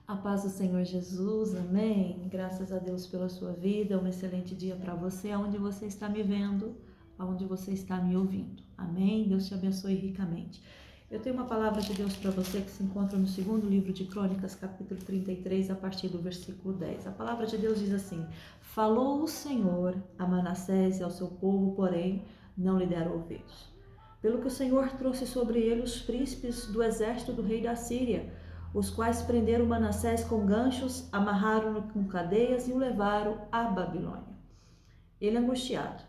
A paz do Senhor Jesus, amém? Graças a Deus pela sua vida, um excelente dia para você, aonde você está me vendo, aonde você está me ouvindo, amém? Deus te abençoe ricamente. Eu tenho uma palavra de Deus para você que se encontra no segundo livro de Crônicas, capítulo 33, a partir do versículo 10. A palavra de Deus diz assim: Falou o Senhor a Manassés e ao seu povo, porém não lhe deram ouvidos. Pelo que o Senhor trouxe sobre ele os príncipes do exército do rei da Síria, os quais prenderam Manassés com ganchos, amarraram-no com cadeias e o levaram à Babilônia. Ele, angustiado,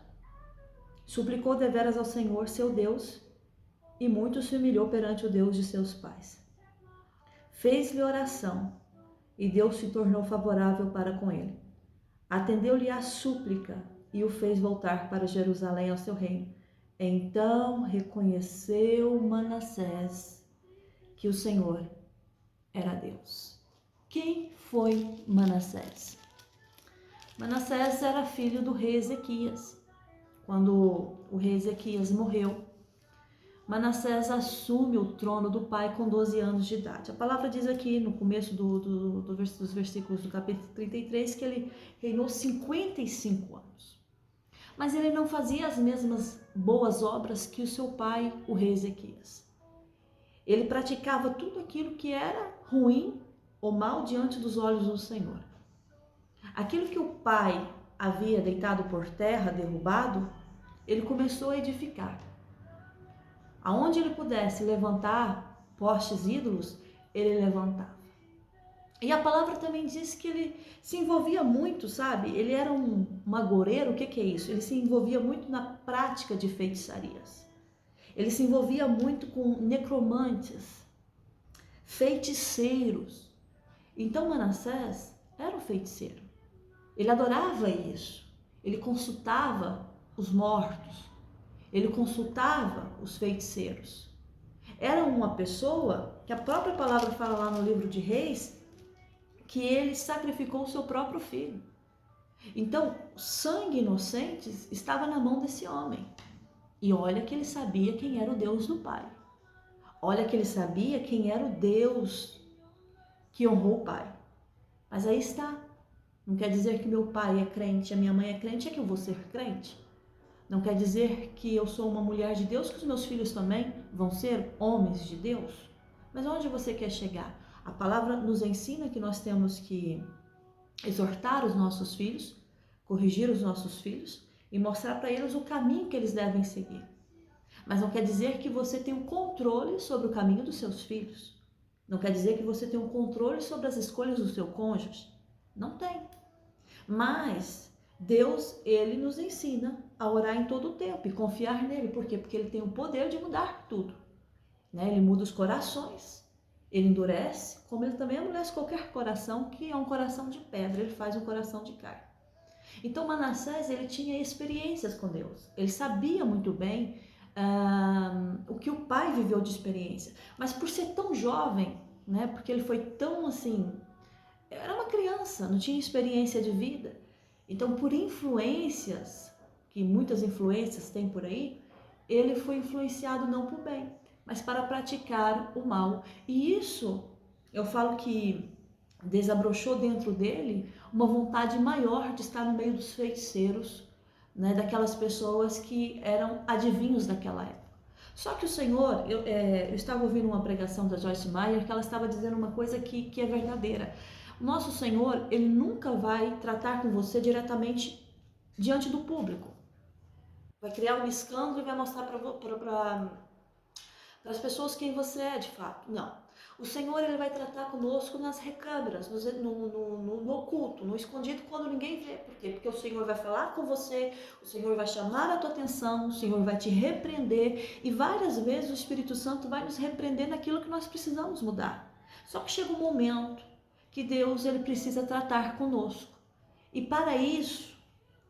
suplicou deveras ao Senhor, seu Deus, e muito se humilhou perante o Deus de seus pais. Fez-lhe oração, e Deus se tornou favorável para com ele. Atendeu-lhe a súplica e o fez voltar para Jerusalém ao seu reino. Então reconheceu Manassés que o Senhor era Deus. Quem foi Manassés? Manassés era filho do rei Ezequias. Quando o rei Ezequias morreu, Manassés assume o trono do pai com 12 anos de idade. A palavra diz aqui no começo dos versículos do capítulo 33 que ele reinou 55 anos. Mas ele não fazia as mesmas boas obras que o seu pai, o rei Ezequias. Ele praticava tudo aquilo que era ruim ou mal diante dos olhos do Senhor. Aquilo que o pai havia deitado por terra, derrubado, ele começou a edificar. Aonde ele pudesse levantar postes ídolos, ele levantava. E a palavra também diz que ele se envolvia muito, sabe? Ele era um agoureiro, o que é isso? Ele se envolvia muito na prática de feitiçarias. Ele se envolvia muito com necromantes, feiticeiros. Então Manassés era um feiticeiro. Ele adorava isso. Ele consultava os mortos. Ele consultava os feiticeiros. Era uma pessoa que a própria palavra fala lá no livro de Reis que ele sacrificou o seu próprio filho. Então, sangue inocente estava na mão desse homem. E olha que ele sabia quem era o Deus do pai. Olha que ele sabia quem era o Deus que honrou o pai. Mas aí está. Não quer dizer que meu pai é crente, a minha mãe é crente, é que eu vou ser crente. Não quer dizer que eu sou uma mulher de Deus, que os meus filhos também vão ser homens de Deus. Mas onde você quer chegar? A palavra nos ensina que nós temos que exortar os nossos filhos, corrigir os nossos filhos e mostrar para eles o caminho que eles devem seguir. Mas não quer dizer que você tem um controle sobre o caminho dos seus filhos. Não quer dizer que você tem um controle sobre as escolhas do seu cônjuge. Não tem. Mas Deus, ele nos ensina a orar em todo o tempo e confiar nele. Por quê? Porque ele tem o poder de mudar tudo. Ele muda os corações. Ele endurece, como ele também endurece qualquer coração que é um coração de pedra, ele faz um coração de carne. Então Manassés, ele tinha experiências com Deus, ele sabia muito bem o que o pai viveu de experiência, mas por ser tão jovem, porque ele foi tão assim, era uma criança, não tinha experiência de vida, então por influências, que muitas influências tem por aí, ele foi influenciado não por bem, mas para praticar o mal. E isso, eu falo que desabrochou dentro dele uma vontade maior de estar no meio dos feiticeiros, daquelas pessoas que eram adivinhos daquela época. Só que o Senhor, eu estava ouvindo uma pregação da Joyce Meyer, que ela estava dizendo uma coisa que é verdadeira. O nosso Senhor, ele nunca vai tratar com você diretamente diante do público. Vai criar um escândalo e vai mostrar para as pessoas quem você é de fato. Não. O Senhor, ele vai tratar conosco nas recâmaras, no oculto, no escondido, quando ninguém vê. Por quê? Porque o Senhor vai falar com você, o Senhor vai chamar a tua atenção, o Senhor vai te repreender e várias vezes o Espírito Santo vai nos repreender naquilo que nós precisamos mudar. Só que chega um momento que Deus, ele precisa tratar conosco. E para isso,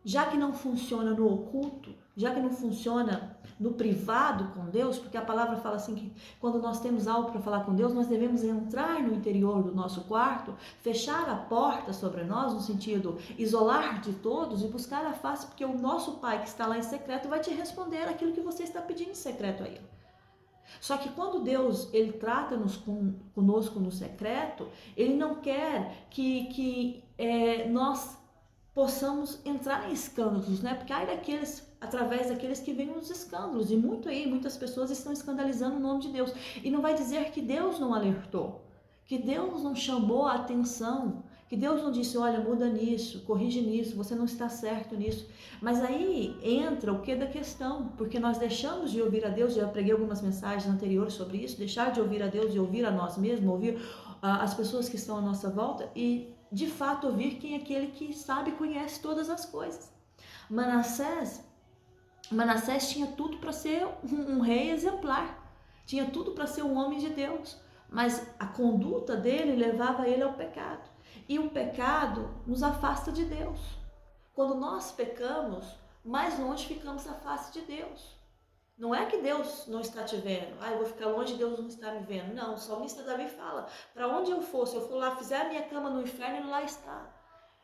já que não funciona no oculto, já que não funciona no privado com Deus, porque a palavra fala assim que quando nós temos algo para falar com Deus, nós devemos entrar no interior do nosso quarto, fechar a porta sobre nós, no sentido isolar de todos e buscar a face, porque o nosso Pai que está lá em secreto vai te responder aquilo que você está pedindo em secreto a Ele. Só que quando Deus ele trata-nos conosco no secreto, ele não quer que nós possamos entrar em escândalos, né? Porque aí através daqueles que vêm os escândalos, e muitas pessoas estão escandalizando o nome de Deus. E não vai dizer que Deus não alertou, que Deus não chamou a atenção, que Deus não disse, olha, muda nisso, corrige nisso, você não está certo nisso. Mas aí entra o que da questão, porque nós deixamos de ouvir a Deus, já preguei algumas mensagens anteriores sobre isso, deixar de ouvir a Deus e ouvir a nós mesmos, ouvir as pessoas que estão à nossa volta e de fato ouvir quem é aquele que sabe e conhece todas as coisas. Manassés tinha tudo para ser um rei exemplar, tinha tudo para ser um homem de Deus, mas a conduta dele levava ele ao pecado. E o pecado nos afasta de Deus. Quando nós pecamos, mais longe ficamos da face de Deus. Não é que Deus não está te vendo. Eu vou ficar longe, Deus não está me vendo. Não, o salmista Davi fala, para onde eu for, se eu for lá, fizer a minha cama no inferno, ele lá está.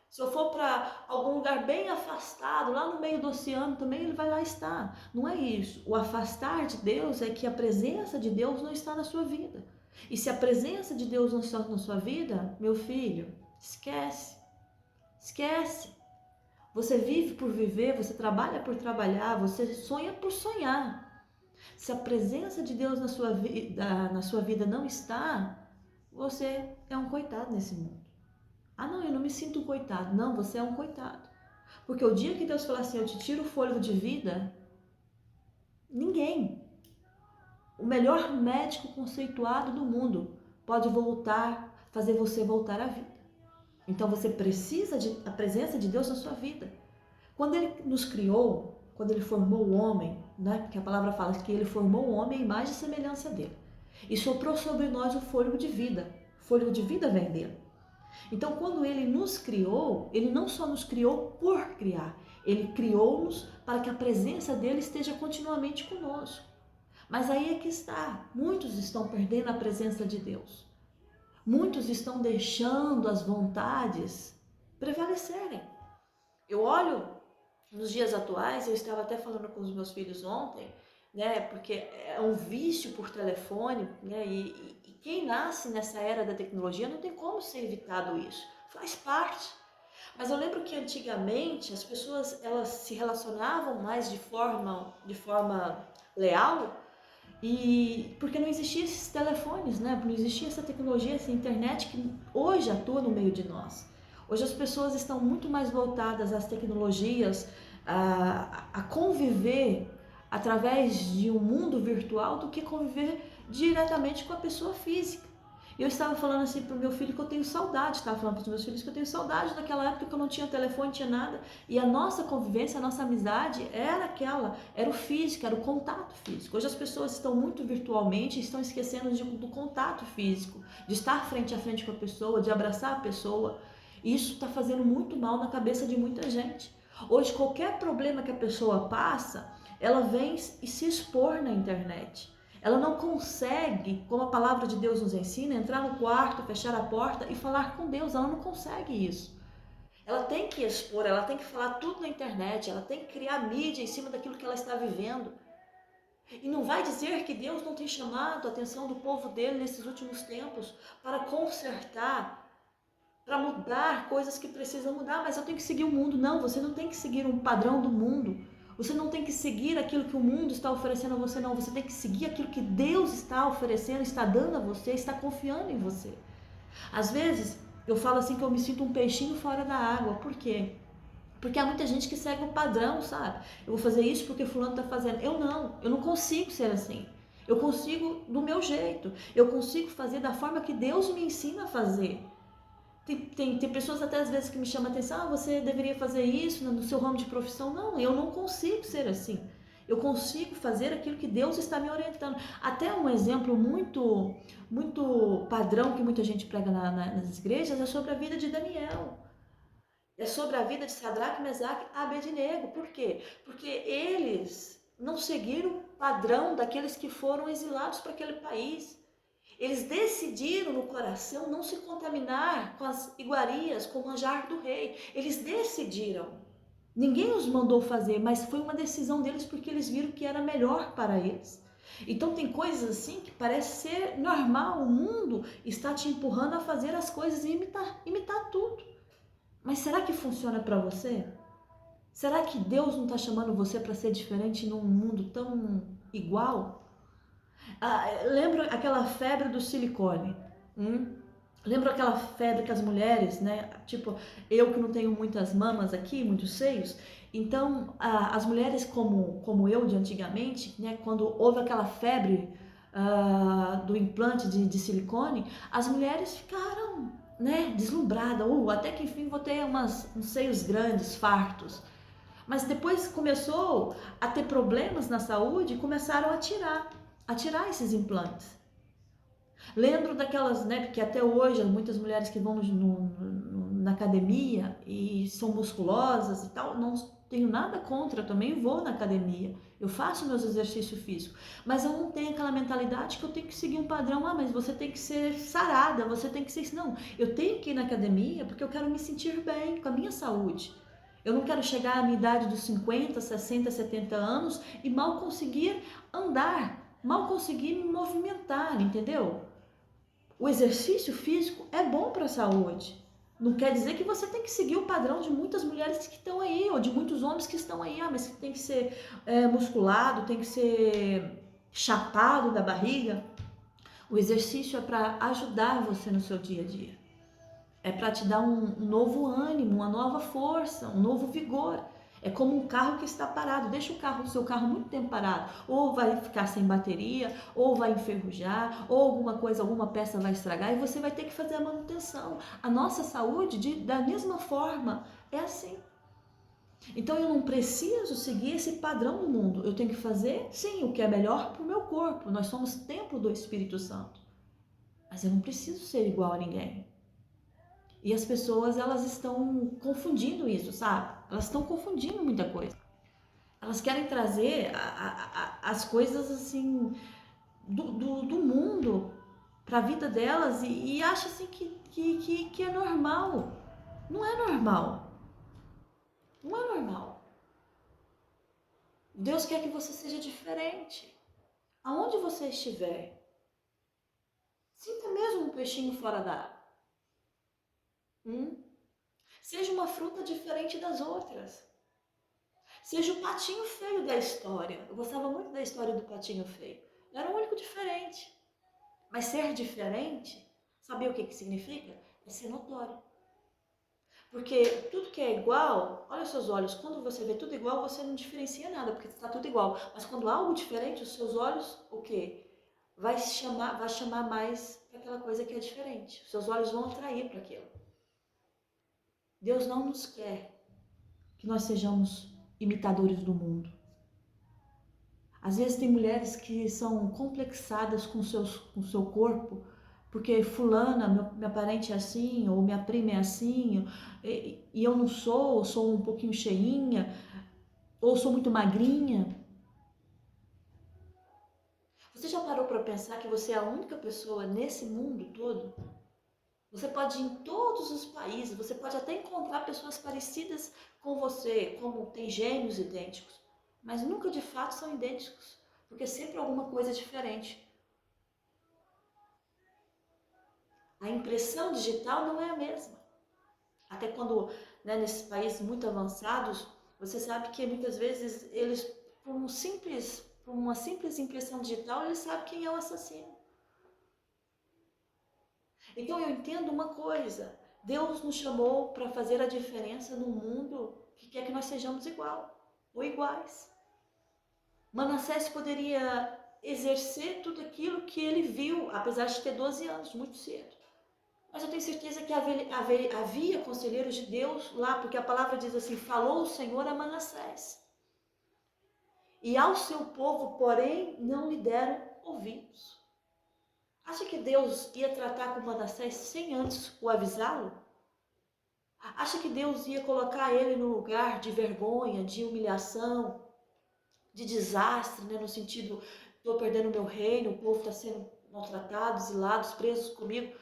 Se eu for para algum lugar bem afastado, lá no meio do oceano também, ele vai lá estar. Não é isso. O afastar de Deus é que a presença de Deus não está na sua vida. E se a presença de Deus não está na sua vida, meu filho, esquece. Esquece. Você vive por viver, você trabalha por trabalhar, você sonha por sonhar. Se a presença de Deus na sua vida não está, você é um coitado nesse mundo. Não, eu não me sinto um coitado. Não, você é um coitado. Porque o dia que Deus falar assim, eu te tiro o fôlego de vida, ninguém, o melhor médico conceituado do mundo, pode fazer você voltar à vida. Então você precisa da presença de Deus na sua vida. Quando ele nos criou, quando ele formou o homem, né? Porque a palavra fala que ele formou o homem à imagem e semelhança dele. E soprou sobre nós o fôlego de vida. O fôlego de vida vem dele. Então, quando ele nos criou, ele não só nos criou por criar, ele criou-nos para que a presença dele esteja continuamente conosco. Mas aí é que está, muitos estão perdendo a presença de Deus. Muitos estão deixando as vontades prevalecerem. Eu olho nos dias atuais, eu estava até falando com os meus filhos ontem, né, porque é um vício por telefone, né, e quem nasce nessa era da tecnologia não tem como ser evitado isso, faz parte. Mas eu lembro que antigamente as pessoas elas se relacionavam mais de forma leal, e porque não existiam esses telefones, né, não existia essa tecnologia, essa internet que hoje atua no meio de nós. Hoje as pessoas estão muito mais voltadas às tecnologias, a conviver através de um mundo virtual do que conviver diretamente com a pessoa física. Eu estava falando assim para o meu filho que eu tenho saudade, estava falando para os meus filhos que eu tenho saudade daquela época que eu não tinha telefone, não tinha nada, e a nossa convivência, a nossa amizade era o físico, era o contato físico. Hoje as pessoas estão muito virtualmente e estão esquecendo do contato físico, de estar frente a frente com a pessoa, de abraçar a pessoa. Isso está fazendo muito mal na cabeça de muita gente. Hoje qualquer problema que a pessoa passa, ela vem e se expor na internet. Ela não consegue, como a palavra de Deus nos ensina, entrar no quarto, fechar a porta e falar com Deus. Ela não consegue isso. Ela tem que expor, ela tem que falar tudo na internet, ela tem que criar mídia em cima daquilo que ela está vivendo. E não vai dizer que Deus não tem chamado a atenção do povo dele nesses últimos tempos para consertar, para mudar coisas que precisam mudar, mas eu tenho que seguir o mundo. Não, você não tem que seguir um padrão do mundo. Você não tem que seguir aquilo que o mundo está oferecendo a você, não. Você tem que seguir aquilo que Deus está oferecendo, está dando a você, está confiando em você. Às vezes, eu falo assim que eu me sinto um peixinho fora da água. Por quê? Porque há muita gente que segue um padrão, sabe? Eu vou fazer isso porque fulano está fazendo. Eu não consigo ser assim. Eu consigo do meu jeito. Eu consigo fazer da forma que Deus me ensina a fazer. Tem pessoas até às vezes que me chamam a atenção, você deveria fazer isso no seu ramo de profissão. Não, eu não consigo ser assim. Eu consigo fazer aquilo que Deus está me orientando. Até um exemplo muito padrão que muita gente prega nas igrejas é sobre a vida de Daniel. É sobre a vida de Sadraque, Mesaque e Abednego. Por quê? Porque eles não seguiram o padrão daqueles que foram exilados para aquele país. Eles decidiram no coração não se contaminar com as iguarias, com o manjar do rei. Eles decidiram. Ninguém os mandou fazer, mas foi uma decisão deles porque eles viram que era melhor para eles. Então tem coisas assim que parece ser normal, o mundo está te empurrando a fazer as coisas e imitar tudo. Mas será que funciona para você? Será que Deus não está chamando você para ser diferente num mundo tão igual? Lembra aquela febre do silicone? Hum? Lembra aquela febre que as mulheres, né? Tipo, eu que não tenho muitas mamas aqui, muitos seios. Então, as mulheres como eu de antigamente, né? Quando houve aquela febre do implante de silicone, as mulheres ficaram, né? Deslumbradas. Até que enfim vou ter uns seios grandes, fartos. Mas depois começou a ter problemas na saúde e começaram a tirar esses implantes. Lembro daquelas, né, porque até hoje muitas mulheres que vão na academia e são musculosas e tal, não tenho nada contra, eu também vou na academia, eu faço meus exercícios físicos, mas eu não tenho aquela mentalidade que eu tenho que seguir um padrão, mas você tem que ser sarada, você tem que ser isso, não, eu tenho que ir na academia porque eu quero me sentir bem com a minha saúde. Eu não quero chegar à minha idade dos 50, 60, 70 anos e mal conseguir andar, mal conseguir me movimentar, entendeu? O exercício físico é bom para a saúde. Não quer dizer que você tem que seguir o padrão de muitas mulheres que estão aí, ou de muitos homens que estão aí, mas que tem que ser musculado, tem que ser chapado da barriga. O exercício é para ajudar você no seu dia a dia. É para te dar um novo ânimo, uma nova força, um novo vigor. É como um carro que está parado. Deixa o seu carro muito tempo parado. Ou vai ficar sem bateria, ou vai enferrujar, ou alguma coisa, alguma peça vai estragar e você vai ter que fazer a manutenção. A nossa saúde, da mesma forma, é assim. Então eu não preciso seguir esse padrão do mundo. Eu tenho que fazer, sim, o que é melhor para o meu corpo. Nós somos templo do Espírito Santo. Mas eu não preciso ser igual a ninguém. E as pessoas, elas estão confundindo isso, sabe? Elas estão confundindo muita coisa. Elas querem trazer as coisas assim do mundo para a vida delas e acham assim que é normal. Não é normal. Não é normal. Deus quer que você seja diferente. Aonde você estiver, sinta mesmo um peixinho fora da água. Seja uma fruta diferente das outras. Seja o patinho feio da história. Eu gostava muito da história do patinho feio. Ele era o único diferente. Mas ser diferente, saber o que significa? É ser notório. Porque tudo que é igual, olha os seus olhos, quando você vê tudo igual, você não diferencia nada, porque está tudo igual. Mas quando há algo diferente, os seus olhos, o quê? Vai chamar mais para aquela coisa que é diferente. Os seus olhos vão atrair para aquilo. Deus não nos quer que nós sejamos imitadores do mundo. Às vezes tem mulheres que são complexadas com o seu corpo, porque fulana, minha parente é assim, ou minha prima é assim, e eu não sou um pouquinho cheinha, ou sou muito magrinha. Você já parou para pensar que você é a única pessoa nesse mundo todo? Você pode ir em todos os países, você pode até encontrar pessoas parecidas com você, como tem gêmeos idênticos, mas nunca de fato são idênticos, porque sempre alguma coisa é diferente. A impressão digital não é a mesma. Até quando, né, nesses países muito avançados, você sabe que muitas vezes eles, por uma simples impressão digital, eles sabem quem é o assassino. Então eu entendo uma coisa, Deus nos chamou para fazer a diferença no mundo que quer que nós sejamos igual ou iguais. Manassés poderia exercer tudo aquilo que ele viu, apesar de ter 12 anos, muito cedo. Mas eu tenho certeza que havia conselheiros de Deus lá, porque a palavra diz assim, falou o Senhor a Manassés. E ao seu povo, porém, não lhe deram ouvidos. Acha que Deus ia tratar com Manassés sem antes o avisá-lo? Acha que Deus ia colocar ele no lugar de vergonha, de humilhação, de desastre, né? No sentido, estou perdendo meu reino, o povo está sendo maltratado, exilados, presos comigo,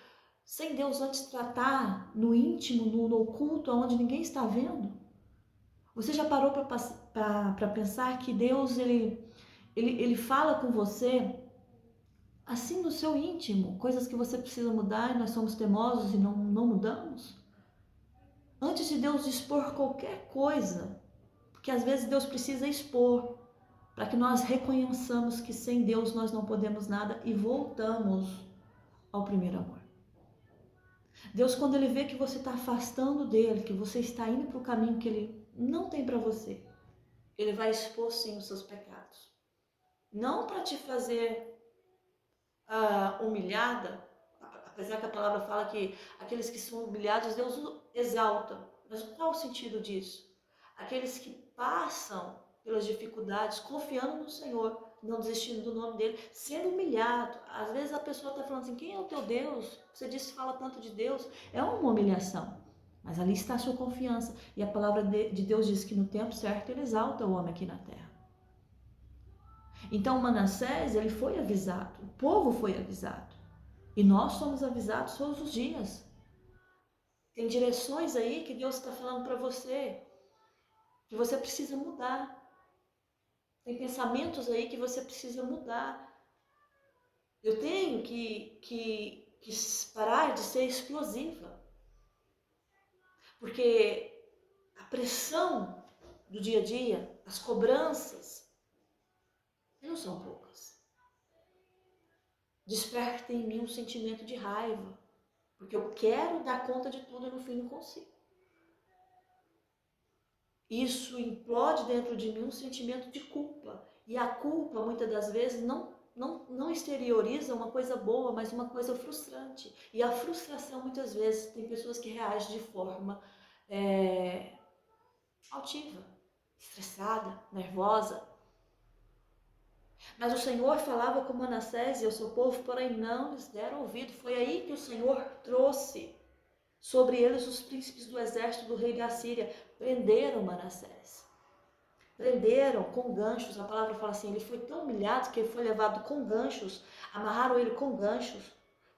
sem Deus antes tratar no íntimo, no oculto, onde ninguém está vendo? Você já parou para pensar que Deus, ele Ele fala com você assim no seu íntimo, coisas que você precisa mudar e nós somos teimosos e não mudamos. Antes de Deus expor qualquer coisa, porque às vezes Deus precisa expor, para que nós reconheçamos que sem Deus nós não podemos nada e voltamos ao primeiro amor. Deus, quando Ele vê que você está afastando dEle, que você está indo para o caminho que Ele não tem para você, Ele vai expor sim os seus pecados. Não para te fazer humilhada, apesar que a palavra fala que aqueles que são humilhados, Deus exalta. Mas qual o sentido disso? Aqueles que passam pelas dificuldades, confiando no Senhor, não desistindo do nome dele, sendo humilhado. Às vezes a pessoa está falando assim, quem é o teu Deus? Você disse que fala tanto de Deus. É uma humilhação, mas ali está a sua confiança. E a palavra de Deus diz que no tempo certo ele exalta o homem aqui na terra. Então Manassés, ele foi avisado, o povo foi avisado. E nós somos avisados todos os dias. Tem direções aí que Deus está falando para você, que você precisa mudar. Tem pensamentos aí que você precisa mudar. Eu tenho que parar de ser explosiva. Porque a pressão do dia a dia, as cobranças, não são poucas. Desperta em mim um sentimento de raiva, porque eu quero dar conta de tudo e no fim não consigo. Isso implode dentro de mim um sentimento de culpa. E a culpa, muitas das vezes, não exterioriza uma coisa boa, mas uma coisa frustrante. E a frustração, muitas vezes, tem pessoas que reagem de forma altiva, estressada, nervosa. Mas o Senhor falava com Manassés e o seu povo, porém não lhes deram ouvido. Foi aí que o Senhor trouxe sobre eles os príncipes do exército do rei da Assíria. Prenderam Manassés. Prenderam com ganchos. A palavra fala assim, ele foi tão humilhado que ele foi levado com ganchos. Amarraram ele com ganchos,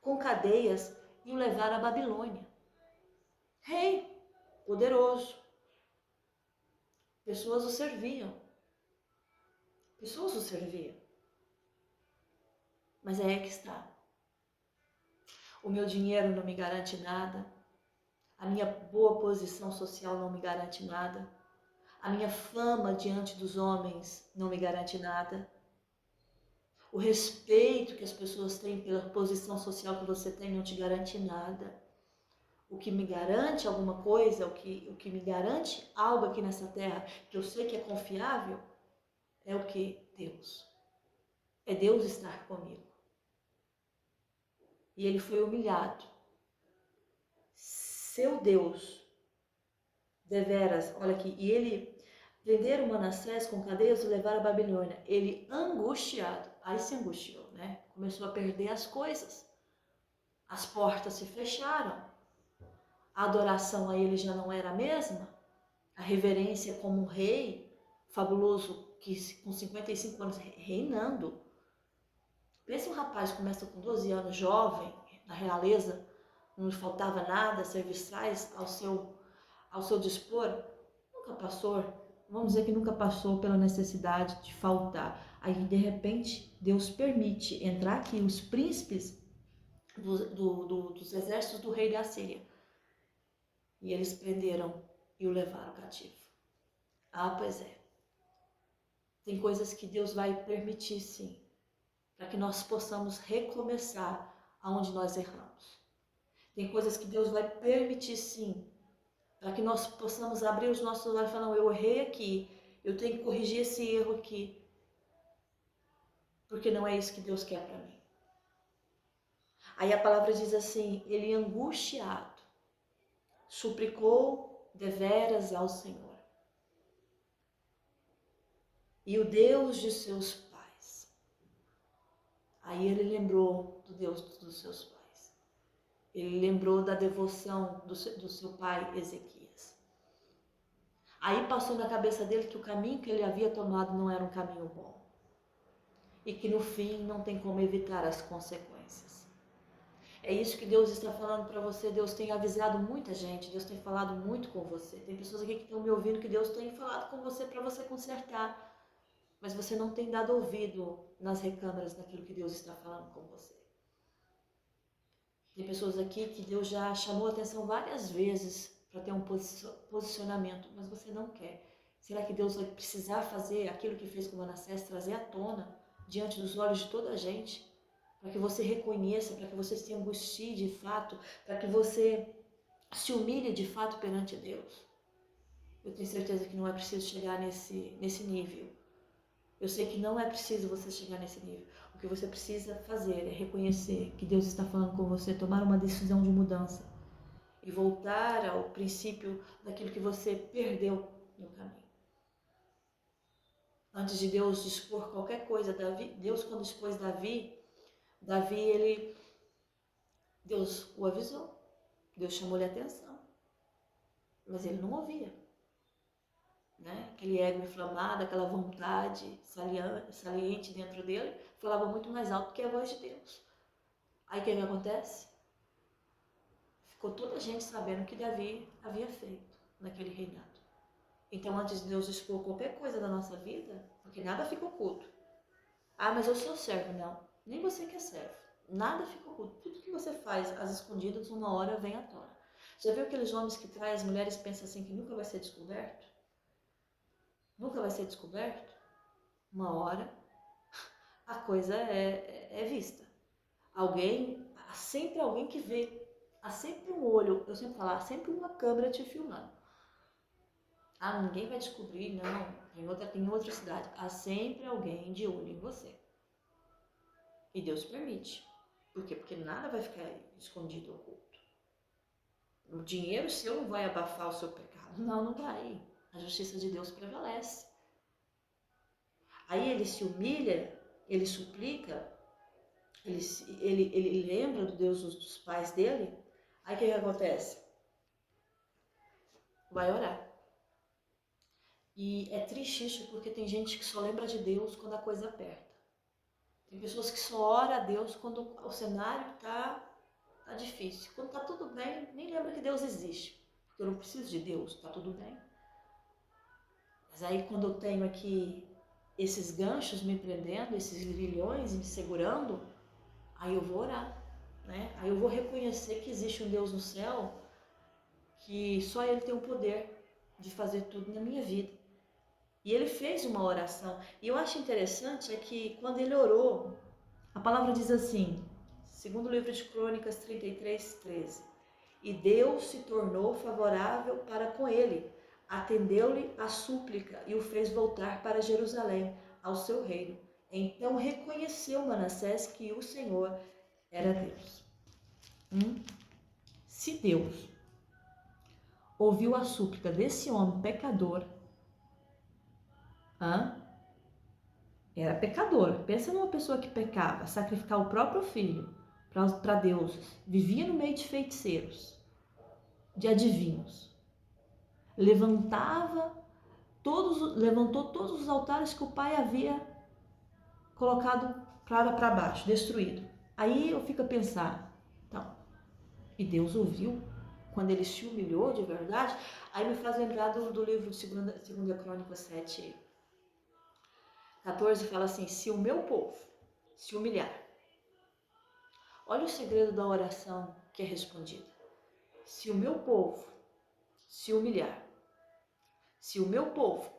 com cadeias e o levaram à Babilônia. Rei poderoso. Pessoas o serviam. Pessoas o serviam. Mas é aí que está. O meu dinheiro não me garante nada. A minha boa posição social não me garante nada. A minha fama diante dos homens não me garante nada. O respeito que as pessoas têm pela posição social que você tem não te garante nada. O que me garante alguma coisa, o que me garante algo aqui nessa terra, que eu sei que é confiável, é o que? Deus. É Deus estar comigo. E ele foi humilhado. Seu Deus, deveras, olha aqui, e ele prenderam Manassés com cadeias e levaram a Babilônia. Ele angustiado, aí se angustiou, né? Começou a perder as coisas. As portas se fecharam. A adoração a ele já não era a mesma. A reverência como um rei fabuloso, que com 55 anos reinando. Pensa um rapaz que começa com 12 anos, jovem, na realeza, não lhe faltava nada, serviçais ao seu dispor, nunca passou, vamos dizer que nunca passou pela necessidade de faltar. Aí, de repente, Deus permite entrar aqui os príncipes dos exércitos do rei da Assíria. E eles prenderam e o levaram cativo. Ah, pois é. Tem coisas que Deus vai permitir, sim, para que nós possamos recomeçar aonde nós erramos. Tem coisas que Deus vai permitir, sim, para que nós possamos abrir os nossos olhos e falar, não, eu errei aqui, eu tenho que corrigir esse erro aqui, porque não é isso que Deus quer para mim. Aí a palavra diz assim, ele angustiado, suplicou deveras ao Senhor. E o Deus de seus pais. Aí ele lembrou do Deus dos seus pais. Ele lembrou da devoção do seu pai Ezequias. Aí passou na cabeça dele que o caminho que ele havia tomado não era um caminho bom. E que no fim não tem como evitar as consequências. É isso que Deus está falando para você. Deus tem avisado muita gente. Deus tem falado muito com você. Tem pessoas aqui que estão me ouvindo que Deus tem falado com você para você consertar. mas você não tem dado ouvido nas recâmaras daquilo que Deus está falando com você. Tem pessoas aqui que Deus já chamou a atenção várias vezes para ter um posicionamento, mas você não quer. Será que Deus vai precisar fazer aquilo que fez com Manassés, trazer à tona, diante dos olhos de toda a gente, para que você reconheça, para que você se angustie de fato, para que você se humilhe de fato perante Deus? Eu tenho certeza que não é preciso chegar nesse nível. Eu sei que não é preciso você chegar nesse nível. O que você precisa fazer é reconhecer que Deus está falando com você, tomar uma decisão de mudança e voltar ao princípio daquilo que você perdeu no caminho. Antes de Deus dispor qualquer coisa, Deus quando expôs Davi, Deus o avisou, Deus chamou-lhe a atenção, mas ele não ouvia. Né? Aquele ego inflamado, aquela vontade saliente dentro dele, falava muito mais alto que a voz de Deus. Aí o que acontece? Ficou toda a gente sabendo o que Davi havia feito naquele reinado. Então, antes de Deus expor qualquer coisa da nossa vida, porque nada fica oculto. Ah, mas eu sou servo. Não, nem você que é servo. Nada fica oculto. Tudo que você faz às escondidas, uma hora vem à tona. Já viu aqueles homens que traem as mulheres e pensam assim que nunca vai ser descoberto? Nunca vai ser descoberto? Uma hora a coisa é vista. Há sempre alguém que vê, há sempre um olho, eu sempre falo, há sempre uma câmera te filmando. Ah, ninguém vai descobrir, não, tem outra cidade. Há sempre alguém de olho em você. E Deus permite. Por quê? Porque nada vai ficar escondido, oculto. O dinheiro seu não vai abafar o seu pecado. Não, não vai. A justiça de Deus prevalece. Aí ele se humilha, ele suplica, ele lembra do Deus dos pais dele. Aí o que acontece? Vai orar. E é triste isso porque tem gente que só lembra de Deus quando a coisa aperta. Tem pessoas que só oram a Deus quando o cenário tá difícil. Quando tá tudo bem, nem lembra que Deus existe. Porque eu não preciso de Deus, tá tudo bem. Mas aí quando eu tenho aqui esses ganchos me prendendo, esses grilhões me segurando, aí eu vou orar, né? Aí eu vou reconhecer que existe um Deus no céu, que só Ele tem o poder de fazer tudo na minha vida. E ele fez uma oração. E eu acho interessante é que quando ele orou, a palavra diz assim, segundo o livro de Crônicas 33:13, e Deus se tornou favorável para com ele, atendeu-lhe a súplica e o fez voltar para Jerusalém, ao seu reino. Então reconheceu Manassés que o Senhor era Deus. Se Deus ouviu a súplica desse homem pecador, era pecador. Pensa numa pessoa que pecava, sacrificar o próprio filho para deuses, vivia no meio de feiticeiros, de adivinhos, levantou todos os altares que o pai havia colocado para baixo, destruído. Aí eu fico a pensar, então, e Deus ouviu quando ele se humilhou de verdade? Aí me faz lembrar do livro de 2 Crônicas 7:14, fala assim, se o meu povo se humilhar. Olha o segredo da oração que é respondida. Se o meu povo se humilhar, se o meu povo,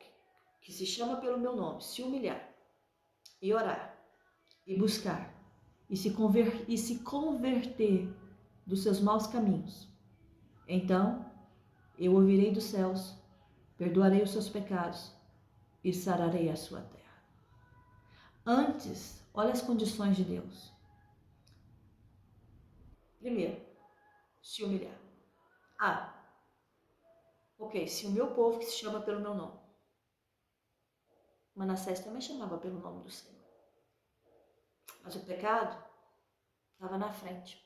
que se chama pelo meu nome, se humilhar e orar e buscar e se converter dos seus maus caminhos, então eu ouvirei dos céus, perdoarei os seus pecados e sararei a sua terra. Antes, olha as condições de Deus. Primeiro, se humilhar. Ok, se o meu povo que se chama pelo meu nome. Manassés também chamava pelo nome do Senhor. Mas o pecado estava na frente.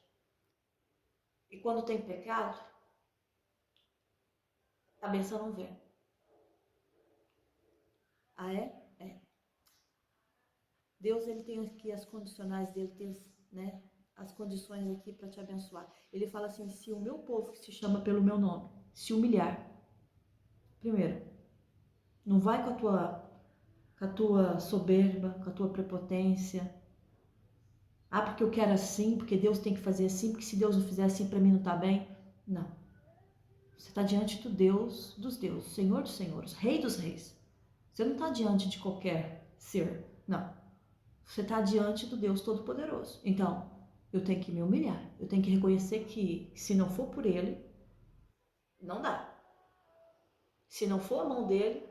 E quando tem pecado, a bênção não vem. Ah, é? É. Deus, ele tem aqui as condicionais dele, tem as condições aqui para te abençoar. Ele fala assim, se o meu povo que se chama pelo meu nome se humilhar, primeiro, não vai com a tua com a tua soberba, com a tua prepotência. Ah, porque eu quero assim, porque Deus tem que fazer assim, porque se Deus não fizer assim para mim não tá bem. Não. Você está diante do Deus dos deuses, Senhor dos senhores, Rei dos reis. Você não está diante de qualquer ser, não. Você está diante do Deus Todo-Poderoso. Então, eu tenho que me humilhar, eu tenho que reconhecer que se não for por Ele, não dá. Se não for a mão dele,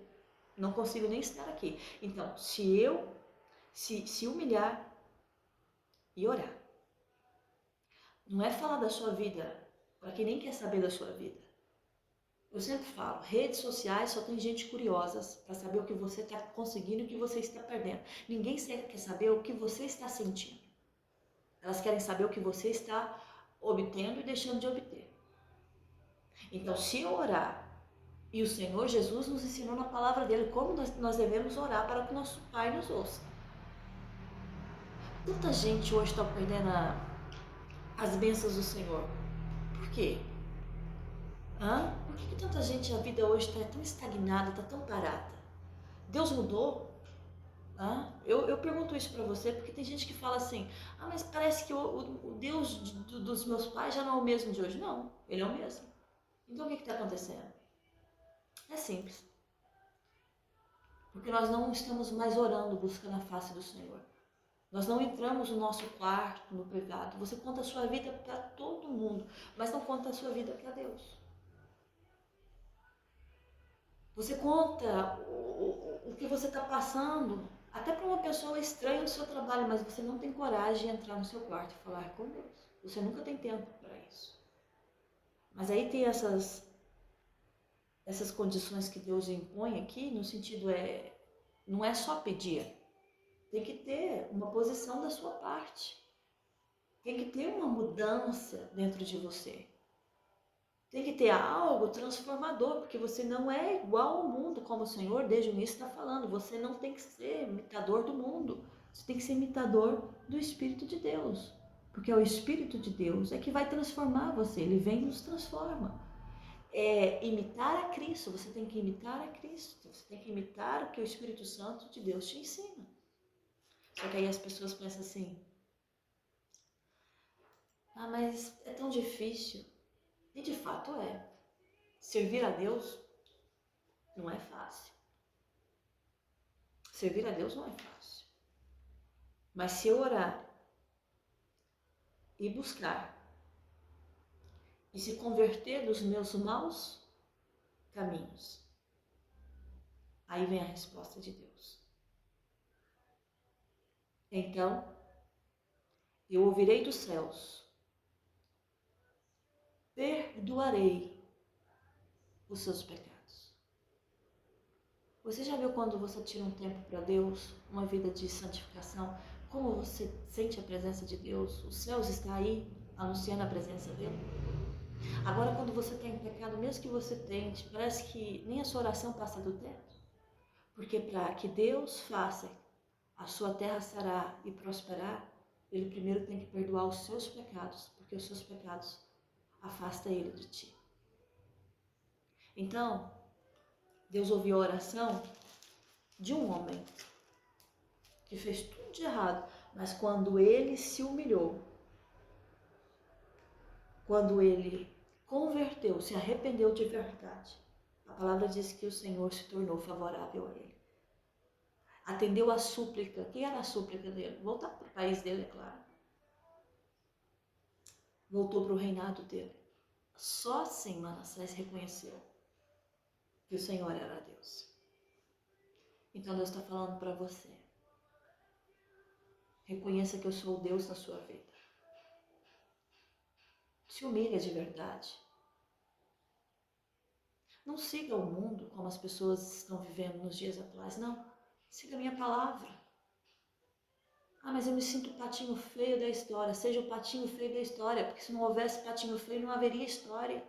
não consigo nem estar aqui. Então, se humilhar e orar. Não é falar da sua vida para quem nem quer saber da sua vida. Eu sempre falo, redes sociais só tem gente curiosa para saber o que você está conseguindo e o que você está perdendo. Ninguém quer saber o que você está sentindo. Elas querem saber o que você está obtendo e deixando de obter. Então, se eu orar, e o Senhor Jesus nos ensinou na palavra dele como nós devemos orar para que o nosso Pai nos ouça. Tanta gente hoje está perdendo as bênçãos do Senhor. Por quê? Por que tanta gente, a vida hoje está tão estagnada, está tão parada? Deus mudou? Eu pergunto isso para você porque tem gente que fala assim, mas parece que o Deus dos meus pais já não é o mesmo de hoje. Não, ele é o mesmo. Então o que está acontecendo? É simples. Porque nós não estamos mais orando, buscando a face do Senhor. Nós não entramos no nosso quarto, no privado. Você conta a sua vida para todo mundo, mas não conta a sua vida para Deus. Você conta o que você está passando, até para uma pessoa estranha do seu trabalho, mas você não tem coragem de entrar no seu quarto e falar com Deus. Você nunca tem tempo para isso. Mas aí tem essas condições que Deus impõe aqui, no sentido não é só pedir, tem que ter uma posição da sua parte. Tem que ter uma mudança dentro de você. Tem que ter algo transformador, porque você não é igual ao mundo, como o Senhor desde o início está falando. Você não tem que ser imitador do mundo. Você tem que ser imitador do Espírito de Deus. Porque é o Espírito de Deus é que vai transformar você. Ele vem e nos transforma. É imitar a Cristo. Você tem que imitar a Cristo. Você tem que imitar o que o Espírito Santo de Deus te ensina. Só que aí as pessoas pensam assim, mas é tão difícil. E de fato é. Servir a Deus não é fácil. Servir a Deus não é fácil. Mas se eu orar e buscar e se converter dos meus maus caminhos, aí vem a resposta de Deus. Então, eu ouvirei dos céus, perdoarei os seus pecados. Você já viu quando você tira um tempo para Deus, uma vida de santificação, como você sente a presença de Deus? Os céus estão aí anunciando a presença dele. Agora, quando você tem pecado, mesmo que você tente, parece que nem a sua oração passa do teto. Porque para que Deus faça a sua terra sarar e prosperar, Ele primeiro tem que perdoar os seus pecados, porque os seus pecados afastam Ele de ti. Então, Deus ouviu a oração de um homem que fez tudo de errado, mas quando ele se humilhou, quando ele converteu, se arrependeu de verdade, a palavra diz que o Senhor se tornou favorável a ele. Atendeu a súplica. O que era a súplica dele? Voltar para o país dele, é claro. Voltou para o reinado dele. Só assim Manassés reconheceu que o Senhor era Deus. Então Deus está falando para você. Reconheça que eu sou o Deus da sua vida. Se humilha de verdade. Não siga o mundo como as pessoas estão vivendo nos dias atuais. Não. Siga a minha palavra. Mas eu me sinto o patinho feio da história. Seja o patinho feio da história, porque se não houvesse patinho feio, não haveria história.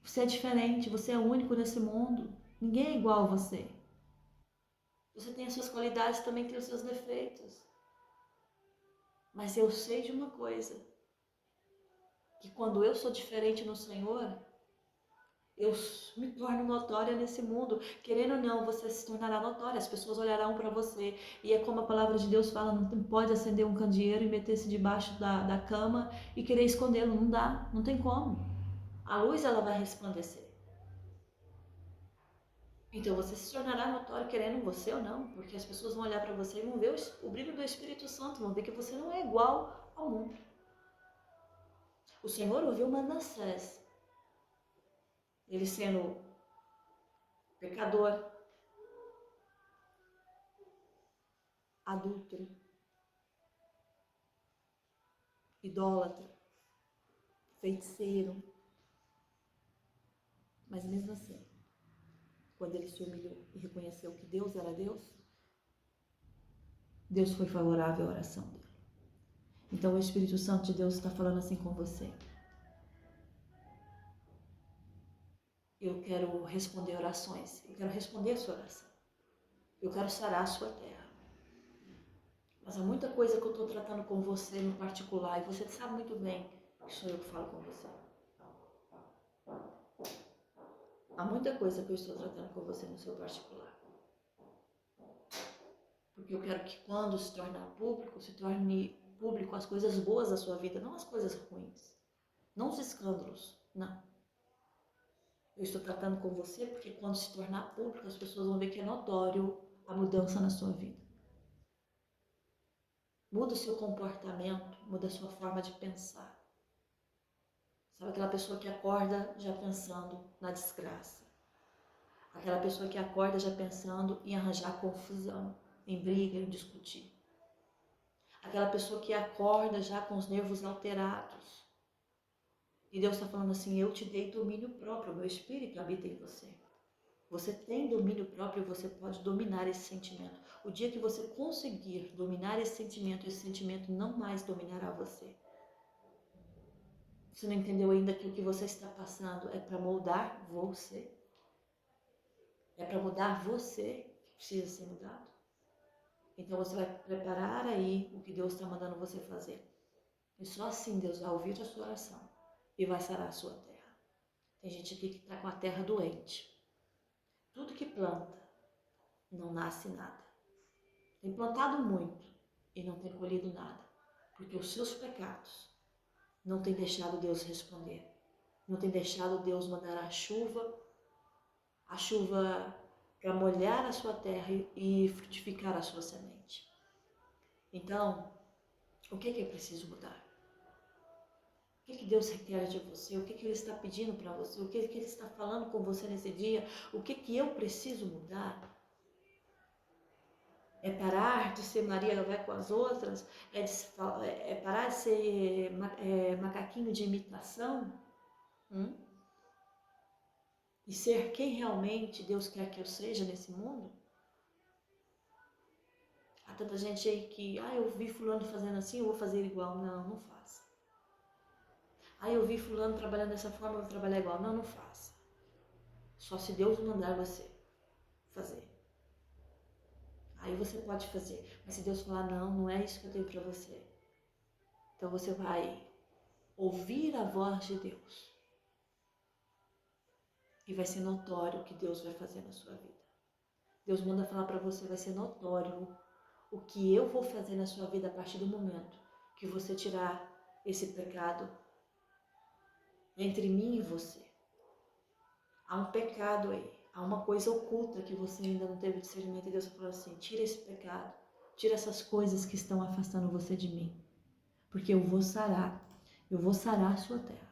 Você é diferente, você é único nesse mundo. Ninguém é igual a você. Você tem as suas qualidades, também tem os seus defeitos. Mas eu sei de uma coisa, que quando eu sou diferente no Senhor, eu me torno notória nesse mundo. Querendo ou não, você se tornará notória, as pessoas olharão para você. E é como a palavra de Deus fala, não pode acender um candeeiro e meter-se debaixo da cama e querer escondê-lo, não dá, não tem como. A luz, ela vai resplandecer. Então você se tornará notório querendo você ou não, porque as pessoas vão olhar para você e vão ver o brilho do Espírito Santo, vão ver que você não é igual ao mundo. O Senhor ouviu Manassés, ele sendo pecador, adúltero, idólatra, feiticeiro, mas mesmo assim, quando ele se humilhou e reconheceu que Deus era Deus, Deus foi favorável à oração dele. Então o Espírito Santo de Deus está falando assim com você. Eu quero responder orações, eu quero responder a sua oração. Eu quero sarar a sua terra. Mas há muita coisa que eu estou tratando com você no particular e você sabe muito bem que sou eu que falo com você. Há muita coisa que eu estou tratando com você no seu particular. Porque eu quero que quando se tornar público, se torne público as coisas boas da sua vida, não as coisas ruins. Não os escândalos, não. Eu estou tratando com você porque quando se tornar público, as pessoas vão ver que é notório a mudança na sua vida. Muda o seu comportamento, muda a sua forma de pensar. Sabe aquela pessoa que acorda já pensando na desgraça? Aquela pessoa que acorda já pensando em arranjar confusão, em briga, em discutir. Aquela pessoa que acorda já com os nervos alterados. E Deus está falando assim, eu te dei domínio próprio, meu espírito habita em você. Você tem domínio próprio e você pode dominar esse sentimento. O dia que você conseguir dominar esse sentimento não mais dominará você. Você não entendeu ainda que o que você está passando é para moldar você? É para mudar você que precisa ser mudado? Então você vai preparar aí o que Deus está mandando você fazer. E só assim Deus vai ouvir a sua oração e vai sarar a sua terra. Tem gente aqui que está com a terra doente. Tudo que planta não nasce nada. Tem plantado muito e não tem colhido nada. Porque os seus pecados não têm deixado Deus responder. Não tem deixado Deus mandar a chuva para molhar a sua terra e frutificar a sua semente. Então, o que é preciso mudar? O que Deus requer de você? O que Ele está pedindo para você? O que Ele está falando com você nesse dia? O que eu preciso mudar? É parar de ser Maria vai com as outras? É parar de ser macaquinho de imitação? E ser quem realmente Deus quer que eu seja nesse mundo? Há tanta gente aí que, eu vi fulano fazendo assim, eu vou fazer igual. Não, não faça. Eu vi fulano trabalhando dessa forma, eu vou trabalhar igual. Não, não faça. Só se Deus mandar você fazer. Aí você pode fazer. Mas se Deus falar, não, não é isso que eu tenho para você. Então você vai ouvir a voz de Deus. E vai ser notório o que Deus vai fazer na sua vida. Deus manda falar para você, vai ser notório o que eu vou fazer na sua vida a partir do momento que você tirar esse pecado entre mim e você. Há um pecado aí, há uma coisa oculta que você ainda não teve discernimento e Deus falou assim, tira esse pecado, tira essas coisas que estão afastando você de mim, porque eu vou sarar a sua terra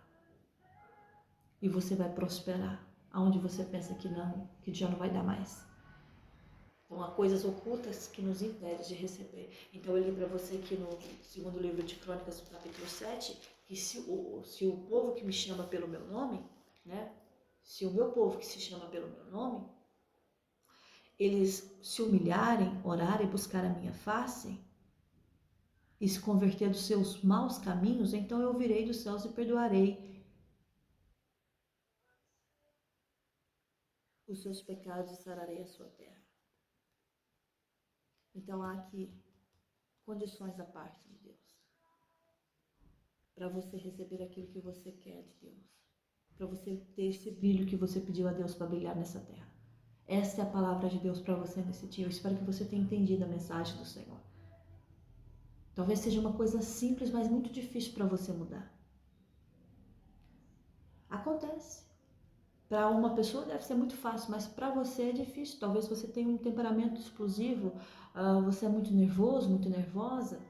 e você vai prosperar aonde você pensa que não, que já não vai dar mais. Então, há coisas ocultas que nos impedem de receber. Então, eu li para você aqui no segundo livro de Crônicas, no capítulo 7, que se o povo que me chama pelo meu nome, né? Se o meu povo que se chama pelo meu nome, eles se humilharem, orarem, buscar a minha face e se converter dos seus maus caminhos, então eu virei dos céus e perdoarei os seus pecados e sararei a sua terra. Então há aqui condições da parte de Deus para você receber aquilo que você quer de Deus. para você ter esse brilho que você pediu a Deus para brilhar nessa terra. Essa é a palavra de Deus para você nesse dia. Eu espero que você tenha entendido a mensagem do Senhor. Talvez seja uma coisa simples, mas muito difícil para você mudar. Acontece. Para uma pessoa deve ser muito fácil, mas para você é difícil. Talvez você tenha um temperamento explosivo, você é muito nervoso, muito nervosa.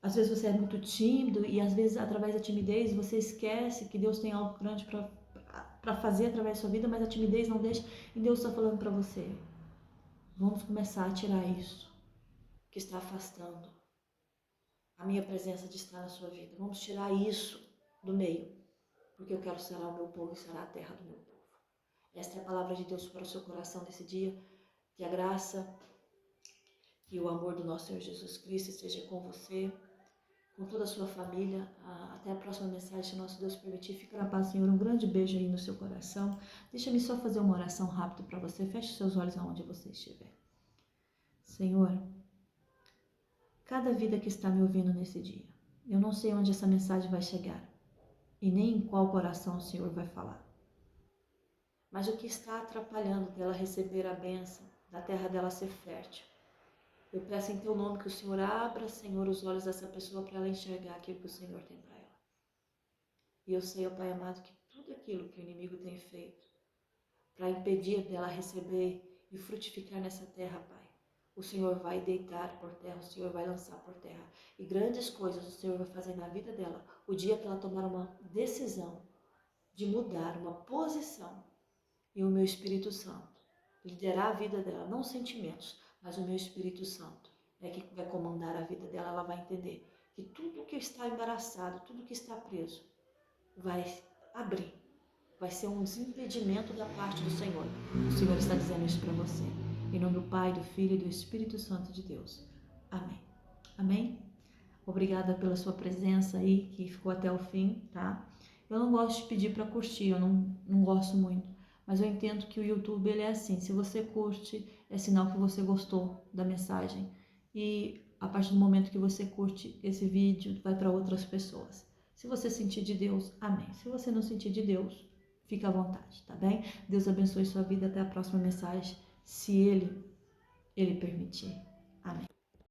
Às vezes você é muito tímido e às vezes através da timidez você esquece que Deus tem algo grande para fazer através da sua vida, mas a timidez não deixa. E Deus está falando para você, vamos começar a tirar isso que está afastando a minha presença de estar na sua vida. Vamos tirar isso do meio, porque eu quero sarar o meu povo e sarar a terra do meu povo. Esta é a palavra de Deus para o seu coração nesse dia. Que a graça e o amor do nosso Senhor Jesus Cristo esteja com você, com toda a sua família. Até a próxima mensagem, se nosso Deus permitir. Fica na paz, Senhor. Um grande beijo aí no seu coração. Deixa-me só fazer uma oração rápida para você. Feche seus olhos aonde você estiver. Senhor, cada vida que está me ouvindo nesse dia, eu não sei onde essa mensagem vai chegar e nem em qual coração o Senhor vai falar. Mas o que está atrapalhando dela receber a bênção, da terra dela ser fértil? Eu peço em teu nome que o Senhor abra, Senhor, os olhos dessa pessoa para ela enxergar aquilo que o Senhor tem para ela. E eu sei, ó Pai amado, que tudo aquilo que o inimigo tem feito para impedir dela receber e frutificar nessa terra, Pai, o Senhor vai deitar por terra, o Senhor vai lançar por terra. E grandes coisas o Senhor vai fazer na vida dela, o dia que ela tomar uma decisão de mudar uma posição. E o meu Espírito Santo liderar a vida dela, não sentimentos, mas o meu Espírito Santo é que vai comandar a vida dela. Ela vai entender que tudo que está embaraçado, tudo que está preso, vai abrir, vai ser um desimpedimento da parte do Senhor. O Senhor está dizendo isso para você. Em nome do Pai, do Filho e do Espírito Santo de Deus. Amém. Amém? Obrigada pela sua presença aí, que ficou até o fim, tá? Eu não gosto de pedir para curtir, eu não gosto muito. Mas eu entendo que o YouTube, ele é assim, se você curte, é sinal que você gostou da mensagem. E a partir do momento que você curte esse vídeo, vai para outras pessoas. Se você sentir de Deus, amém. Se você não sentir de Deus, fica à vontade, tá bem? Deus abençoe sua vida, até a próxima mensagem, se Ele permitir. Amém.